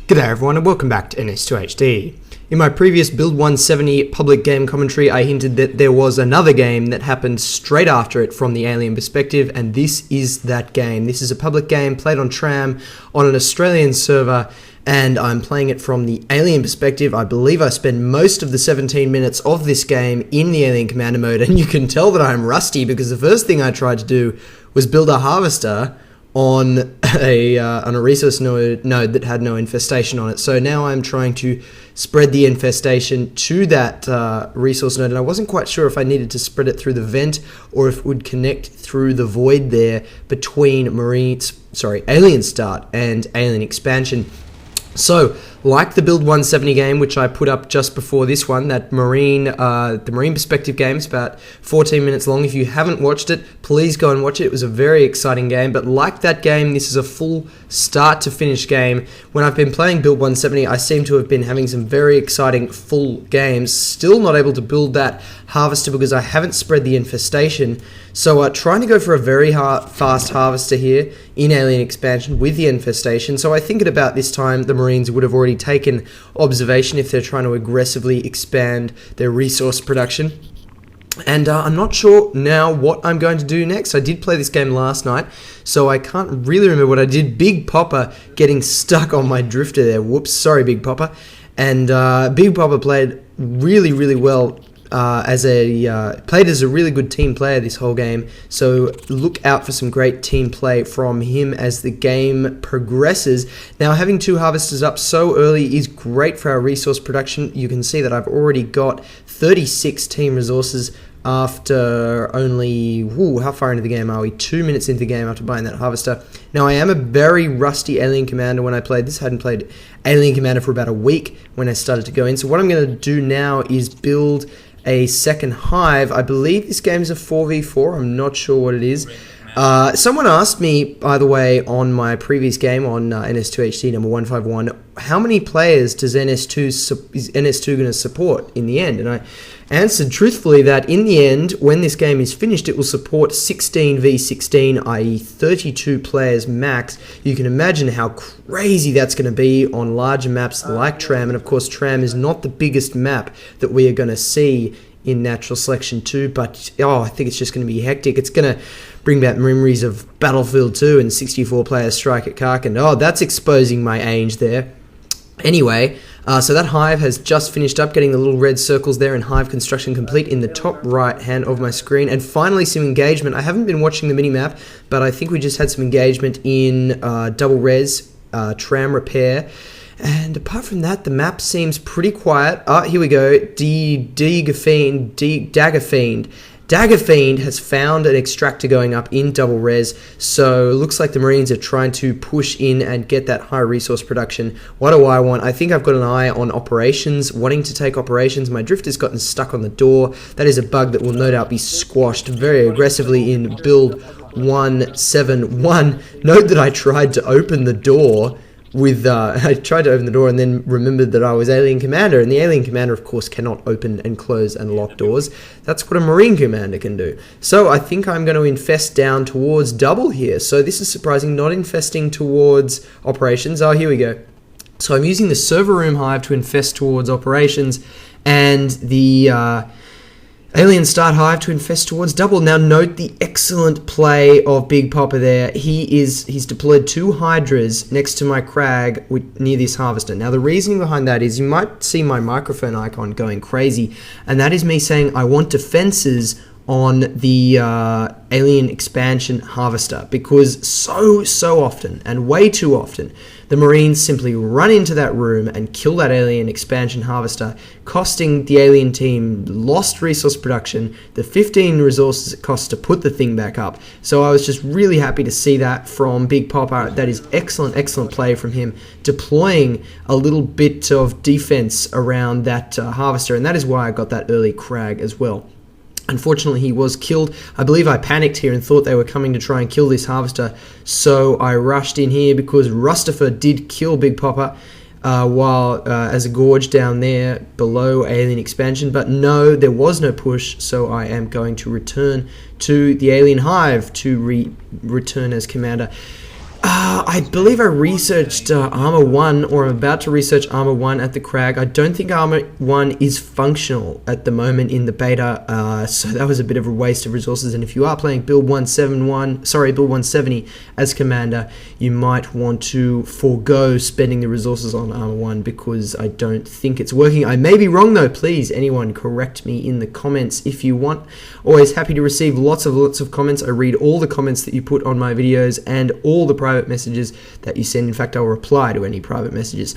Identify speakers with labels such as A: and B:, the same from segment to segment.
A: G'day everyone and welcome back to NS2HD. In my previous Build 170 public game commentary, I hinted that there was another game that happened straight after it from the alien perspective, and this is that game. This is a public game played on Tram on an Australian server, and I'm playing it from the alien perspective. I believe I spent most of the 17 minutes of this game in the alien commander mode, and you can tell that I'm rusty because the first thing I tried to do was build a harvester on a resource node that had no infestation on it. So now I'm trying to spread the infestation to that resource node, and I wasn't quite sure if I needed to spread it through the vent or if it would connect through the void there between alien start and alien expansion. So, like the Build 170 game, which I put up just before this one, that the Marine Perspective game is about 14 minutes long. If you haven't watched it, please go and watch it. It was a very exciting game, but like that game, this is a full start to finish game. When I've been playing Build 170, I seem to have been having some very exciting full games. Still not able to build that harvester because I haven't spread the infestation. So trying to go for a very fast harvester here in Alien Expansion with the infestation. So I think at about this time, the Marines would have already taken observation if they're trying to aggressively expand their resource production. And I'm not sure now what I'm going to do next. I did play this game last night, so I can't really remember what I did. Big Popper getting stuck on my drifter there. Whoops, sorry Big Popper. And Big Popper played really, really well. Played as a really good team player this whole game, so look out for some great team play from him as the game progresses. Now, having two harvesters up so early is great for our resource production. You can see that I've already got 36 team resources after only, how far into the game are we? 2 minutes into the game after buying that harvester. Now, I am a very rusty Alien Commander when I played this. I hadn't played Alien Commander for about a week when I started to go in. So what I'm going to do now is build a second hive. I believe this game is a 4v4. I'm not sure what it is. Someone asked me, by the way, on my previous game on NS2HD number 151, how many players does is NS2 going to support in the end? And I answered truthfully that in the end, when this game is finished, it will support 16v16, i.e. 32 players max. You can imagine how crazy that's going to be on larger maps like Tram, and of course Tram is not the biggest map that we are going to see in Natural Selection 2, but I think it's just going to be hectic. It's going to bring back memories of Battlefield 2 and 64-player Strike at Karkin. That's exposing my age there. Anyway, so that hive has just finished up, getting the little red circles there and hive construction complete in the top right hand of my screen. And finally some engagement. I haven't been watching the minimap, but I think we just had some engagement in double res, Tram repair. And apart from that, the map seems pretty quiet. Here we go. Dagger Fiend has found an extractor going up in double res, so it looks like the Marines are trying to push in and get that high resource production. What do I want? I think I've got an eye on operations, wanting to take operations. My drifter's gotten stuck on the door. That is a bug that will no doubt be squashed very aggressively in Build 171. Note that I tried to open the door and then remembered that I was Alien Commander, and the Alien Commander of course cannot open and close and lock doors. That's what a Marine Commander can do. So I think I'm going to infest down towards double here. So this is surprising, not infesting towards operations. Here we go. So I'm using the server room hive to infest towards operations, and the Alien Start Hive to infest towards double. Now note the excellent play of Big Popper there. He's deployed two Hydras next to my crag near this harvester. Now the reasoning behind that is you might see my microphone icon going crazy, and that is me saying I want defenses on the Alien Expansion Harvester, because so often, and way too often, the Marines simply run into that room and kill that Alien Expansion Harvester, costing the Alien team lost resource production, the 15 resources it costs to put the thing back up. So I was just really happy to see that from Big Popper. That is excellent play from him, deploying a little bit of defense around that harvester, and that is why I got that early crag as well. Unfortunately, he was killed. I believe I panicked here and thought they were coming to try and kill this harvester, so I rushed in here because Rustifer did kill Big Popper as a gorge down there below Alien Expansion, but no, there was no push, so I am going to return to the Alien Hive to return as commander. I believe I researched Armor 1, or I'm about to research Armor 1 at the Crag. I don't think Armor 1 is functional at the moment in the beta, so that was a bit of a waste of resources. And if you are playing build 170 as Commander, you might want to forego spending the resources on Armor 1 because I don't think it's working. I may be wrong though. Please, anyone correct me in the comments if you want. Always happy to receive lots of comments. I read all the comments that you put on my videos and all the private messages that you send. In fact, I'll reply to any private messages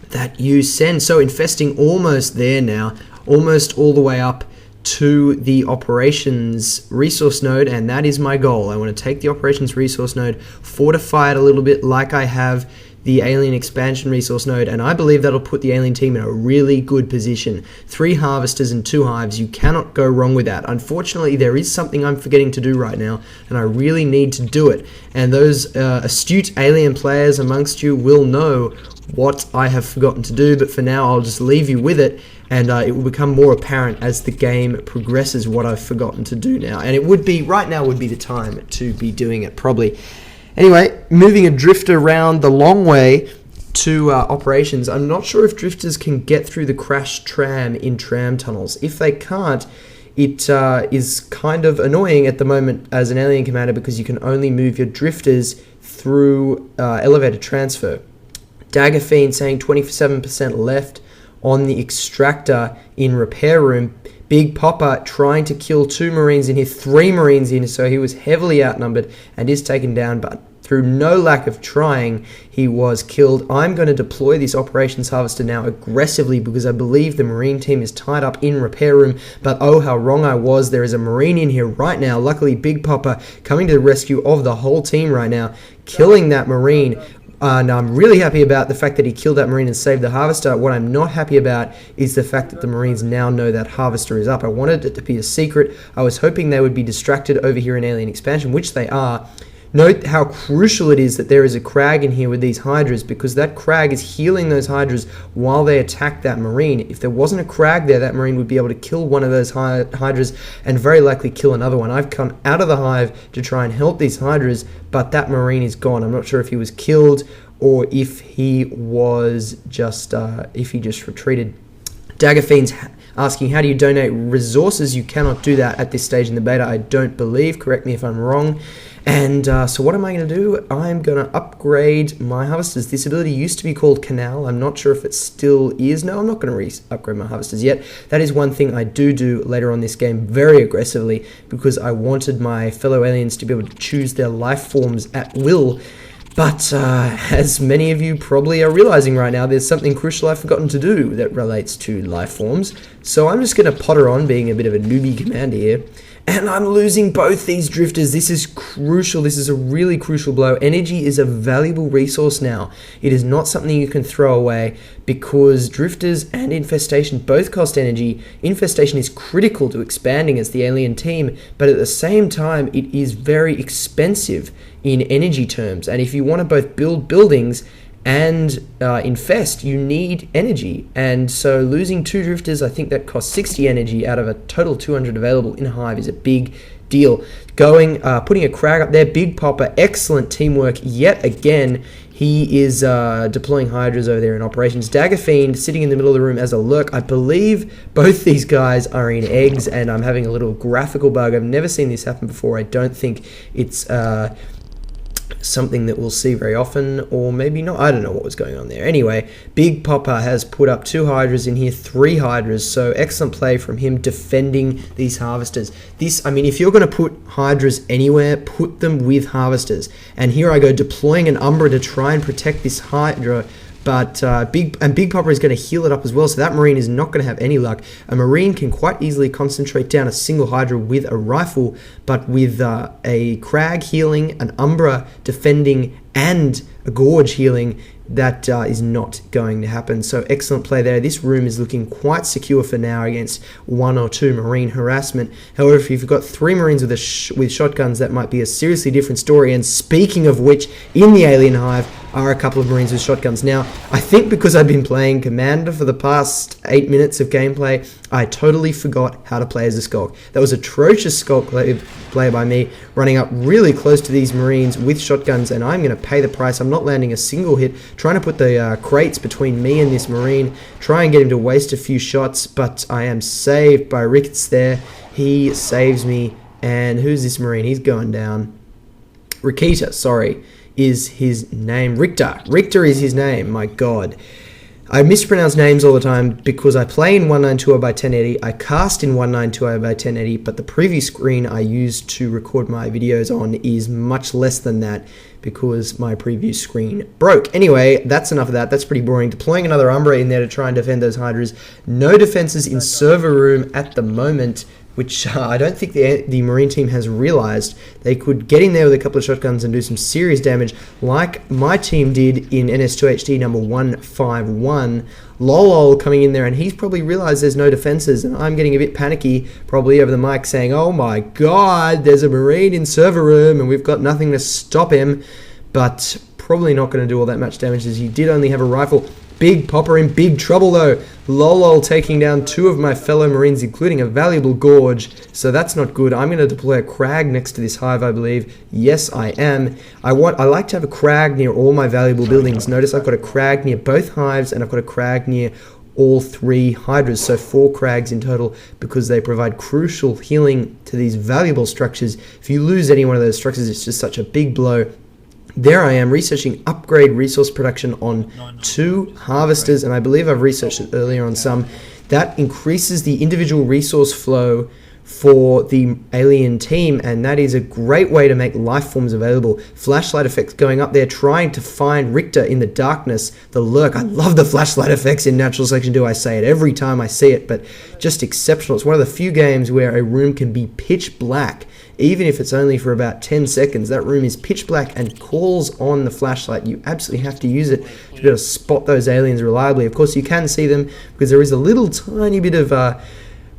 A: that you send. So infesting almost there now, almost all the way up to the operations resource node, and that is my goal. I want to take the operations resource node, fortify it a little bit like I have the alien expansion resource node, and I believe that'll put the alien team in a really good position. 3 harvesters and 2 hives, you cannot go wrong with that. Unfortunately, there is something I'm forgetting to do right now, and I really need to do it. And those astute alien players amongst you will know what I have forgotten to do, but for now I'll just leave you with it, and it will become more apparent as the game progresses what I've forgotten to do now. And it would be, right now would be the time to be doing it probably. Anyway, moving a drifter around the long way to operations. I'm not sure if drifters can get through the crashed tram in tram tunnels. If they can't, it is kind of annoying at the moment as an alien commander because you can only move your drifters through elevator transfer. Dagger Fiend saying 27% left on the extractor in repair room. Big Popper trying to kill 2 Marines in here, 3 Marines in, so he was heavily outnumbered and is taken down, but through no lack of trying, he was killed. I'm going to deploy this operations harvester now aggressively because I believe the Marine team is tied up in repair room, but oh how wrong I was. There is a Marine in here right now. Luckily, Big Popper coming to the rescue of the whole team right now, killing that Marine. And I'm really happy about the fact that he killed that Marine and saved the harvester. What I'm not happy about is the fact that the Marines now know that harvester is up. I wanted it to be a secret. I was hoping they would be distracted over here in Alien Expansion, which they are. Note how crucial it is that there is a Crag in here with these Hydras, because that Crag is healing those Hydras while they attack that Marine. If there wasn't a Crag there, that Marine would be able to kill one of those Hydras and very likely kill another one. I've come out of the hive to try and help these Hydras, but that Marine is gone. I'm not sure if he was killed or if he was just if he just retreated. Dagger Fiend's asking, how do you donate resources? You cannot do that at this stage in the beta, I don't believe. Correct me if I'm wrong. And so what am I going to do? I'm going to upgrade my harvesters. This ability used to be called Canal. I'm not sure if it still is. No, I'm not going to upgrade my harvesters yet. That is one thing I do later on this game very aggressively, because I wanted my fellow aliens to be able to choose their life forms at will. But as many of you probably are realizing right now, there's something crucial I've forgotten to do that relates to life forms. So I'm just going to potter on being a bit of a newbie commander here. And I'm losing both these drifters. This is crucial. This is a really crucial blow. Energy is a valuable resource now. It is not something you can throw away, because drifters and infestation both cost energy. Infestation is critical to expanding as the alien team, but at the same time, it is very expensive in energy terms. And if you want to both build buildings and infest, you need energy. And so losing 2 drifters, I think that costs 60 energy out of a total 200 available in Hive, is a big deal. Putting a Crag up there, Big Popper, excellent teamwork yet again. He is deploying Hydras over there in operations. Dagger Fiend sitting in the middle of the room as a lurk. I believe both these guys are in eggs, and I'm having a little graphical bug. I've never seen this happen before. I don't think it's something that we'll see very often, or maybe not. I don't know what was going on there. Anyway, Big Popper has put up 2 Hydras in here, 3 Hydras, so excellent play from him defending these harvesters. This, I mean, if you're going to put Hydras anywhere, put them with harvesters. And here I go deploying an Umbra to try and protect this Hydra, but Big Popper is going to heal it up as well, so that Marine is not going to have any luck. A Marine can quite easily concentrate down a single Hydra with a rifle, but with a Crag healing, an Umbra defending, and a Gorge healing, that is not going to happen. So excellent play there. This room is looking quite secure for now against 1 or 2 Marine harassment. However, if you've got 3 Marines with shotguns, that might be a seriously different story. And speaking of which, in the Alien Hive are a couple of Marines with shotguns. Now, I think because I've been playing Commander for the past 8 minutes of gameplay, I totally forgot how to play as a skulk. That was atrocious skulk play by me, running up really close to these Marines with shotguns, and I'm going to pay the price. I'm not landing a single hit, trying to put the crates between me and this Marine, try and get him to waste a few shots, but I am saved by Ricketts there. He saves me, and who's this Marine? He's going down. Rikita, sorry, is his name. Richter is his name, my god. I mispronounce names all the time because I play in 192 by 1080, I cast in 192 by 1080, but the preview screen I use to record my videos on is much less than that because my preview screen broke. Anyway, that's enough of that. That's pretty boring. Deploying another Umbra in there to try and defend those Hydras. No defenses in server room at the moment, which I don't think the Marine team has realized. They could get in there with a couple of shotguns and do some serious damage, like my team did in NS2HD number 151. Lol coming in there, and he's probably realized there's no defenses, and I'm getting a bit panicky, probably over the mic, saying, oh my god, there's a Marine in server room, and we've got nothing to stop him, but probably not going to do all that much damage, as he did only have a rifle. Big Popper in big trouble though. Lol taking down two of my fellow Marines, including a valuable Gorge, so that's not good. I'm going to deploy a Crag next to this hive, I believe. Yes, I am. I like to have a Crag near all my valuable buildings. Notice I've got a Crag near both hives, and I've got a Crag near all three Hydras, so 4 Crags in total, because they provide crucial healing to these valuable structures. If you lose any one of those structures, it's just such a big blow. There I am researching upgrade resource production on 2 harvesters, and I believe I've researched it earlier on some. That increases the individual resource flow for the alien team, and that is a great way to make life forms available. Flashlight effects going up there, trying to find Richter in the darkness, the lurk. I love the flashlight effects in Natural Selection 2. I say it every time I see it, but just exceptional. It's one of the few games where a room can be pitch black. Even if it's only for about 10 seconds, that room is pitch black and calls on the flashlight. You absolutely have to use it to be able to spot those aliens reliably. Of course, you can see them because there is a little tiny bit of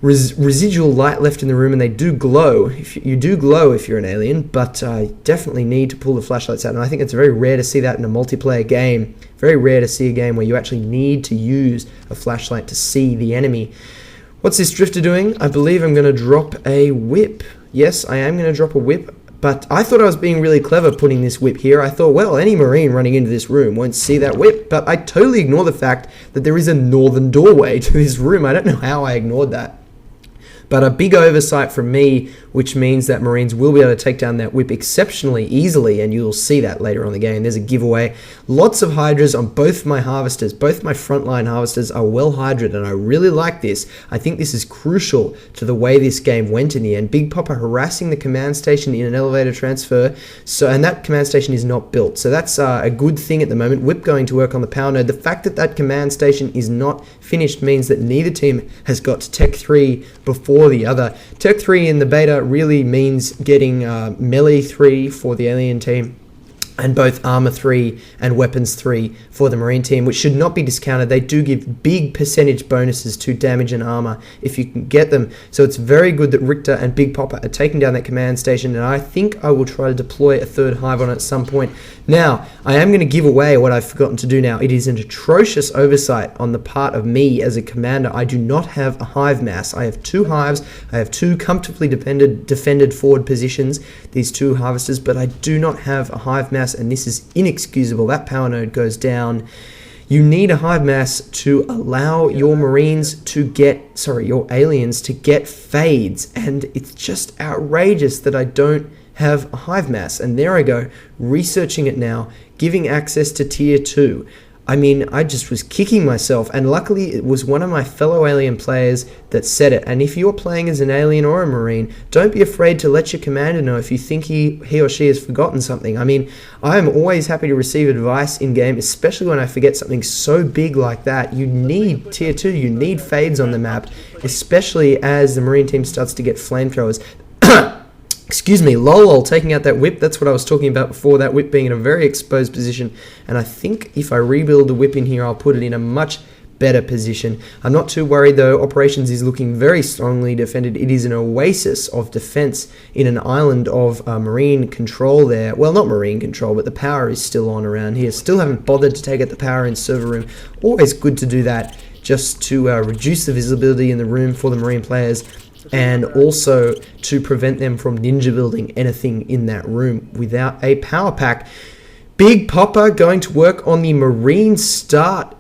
A: residual light left in the room, and they do glow. You do glow if you're an alien, but definitely need to pull the flashlights out. And I think it's very rare to see that in a multiplayer game. Very rare to see a game where you actually need to use a flashlight to see the enemy. What's this drifter doing? I believe I'm going to drop a whip. Yes, I am going to drop a whip, but I thought I was being really clever putting this whip here. I thought, well, any Marine running into this room won't see that whip, but I totally ignore the fact that there is a northern doorway to this room. I don't know how I ignored that. But a big oversight from me, which means that Marines will be able to take down that whip exceptionally easily, and you'll see that later on in the game. There's a giveaway. Lots of Hydras on both my harvesters. Both my frontline harvesters are well Hydrad, and I really like this. I think this is crucial to the way this game went in the end. Big Popper harassing the command station in an elevator transfer, and that command station is not built. So that's a good thing at the moment. Whip going to work on the power node. The fact that that command station is not finished means that neither team has got Tech 3 before the other. Tech 3 in the beta really means getting melee 3 for the alien team, and both armor 3 and weapons 3 for the Marine team, which should not be discounted. They do give big percentage bonuses to damage and armor if you can get them. So it's very good that Richter and Big Popper are taking down that command station, and I think I will try to deploy a third hive on it at some point. Now, I am going to give away what I've forgotten to do now. It is an atrocious oversight on the part of me as a commander. I do not have a hive mass. I have 2 hives. I have 2 comfortably defended forward positions, these 2 harvesters, but I do not have a hive mass, and this is inexcusable. That power node goes down. You need a hive mass to allow your Marines to get, your aliens to get fades, and it's just outrageous that I don't have a hive mass. And there I go, researching it now, giving access to tier 2. I mean, I just was kicking myself, and luckily it was one of my fellow alien players that said it. And if you're playing as an alien or a Marine, don't be afraid to let your commander know if you think he or she has forgotten something. I mean, I am always happy to receive advice in-game, especially when I forget something so big like that. You need tier 2, you need fades on the map, especially as the Marine team starts to get flamethrowers. Excuse me, lol, taking out that whip. That's what I was talking about before, that whip being in a very exposed position. And I think if I rebuild the whip in here, I'll put it in a much better position. I'm not too worried though. Operations is looking very strongly defended. It is an oasis of defense in an island of marine control there. Well, not marine control, but the power is still on around here. Still haven't bothered to take out the power in server room. Always good to do that, just to reduce the visibility in the room for the marine players, and also to prevent them from ninja building anything in that room without a power pack. Big Popper going to work on the marine start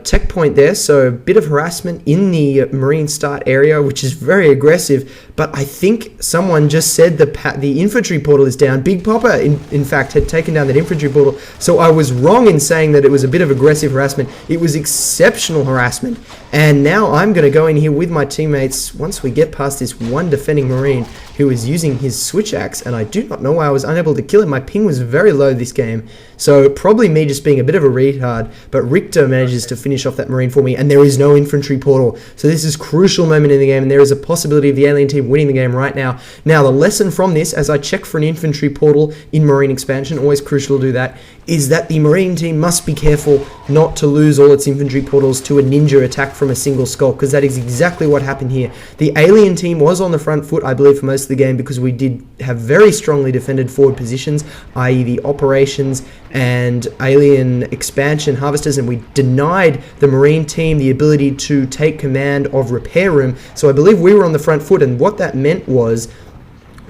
A: tech point there, so a bit of harassment in the marine start area, which is very aggressive, but I think someone just said the infantry portal is down. Big Popper, in fact, had taken down that infantry portal, so I was wrong in saying that it was a bit of aggressive harassment. It was exceptional harassment, and now I'm going to go in here with my teammates once we get past this one defending marine who is using his switch axe, and I do not know why I was unable to kill him. My ping was very low this game, so probably me just being a bit of a retard, but Richter manages to finish off that marine for me, and there is no infantry portal, so this is a crucial moment in the game, and there is a possibility of the alien team winning the game right now. Now, the lesson from this, as I check for an infantry portal in marine expansion, always crucial to do that, is that the marine team must be careful not to lose all its infantry portals to a ninja attack from a single skulk, because that is exactly what happened here. The alien team was on the front foot, I believe, for most of the game, because we did have very strongly defended forward positions, i.e. the operations and alien expansion harvesters, and we denied the marine team the ability to take command of repair room. So I believe we were on the front foot, and what that meant was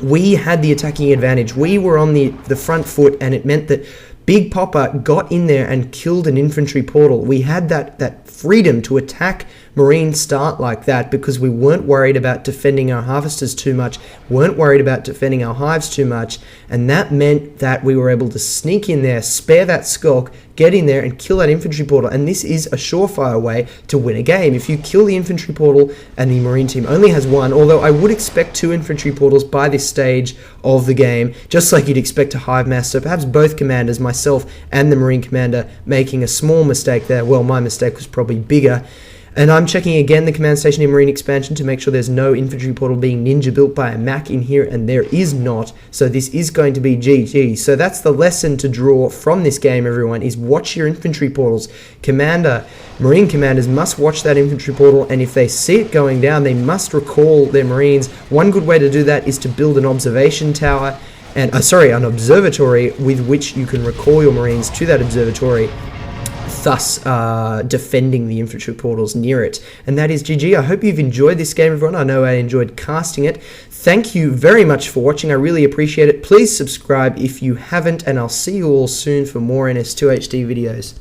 A: we had the attacking advantage. We were on the front foot, and it meant that Big Popper got in there and killed an infantry portal. We had that freedom to attack marine start like that because we weren't worried about defending our harvesters too much, weren't worried about defending our hives too much, and that meant that we were able to sneak in there, spare that skulk, get in there and kill that infantry portal. And this is a surefire way to win a game. If you kill the infantry portal and the marine team only has one, although I would expect 2 infantry portals by this stage of the game, just like you'd expect a hive mass, so perhaps both commanders, myself and the marine commander, making a small mistake there. Well, my mistake was probably bigger. And I'm checking again the command station in marine expansion to make sure there's no infantry portal being ninja built by a Mac in here, and there is not, so this is going to be GG. So that's the lesson to draw from this game, everyone, is watch your infantry portals. Marine commanders must watch that infantry portal, and if they see it going down, they must recall their marines. One good way to do that is to build an observation tower, and an observatory with which you can recall your marines to that observatory, thus defending the infantry portals near it. And that is GG. I hope you've enjoyed this game, everyone. I know I enjoyed casting it. Thank you very much for watching. I really appreciate it. Please subscribe if you haven't, and I'll see you all soon for more NS2HD videos.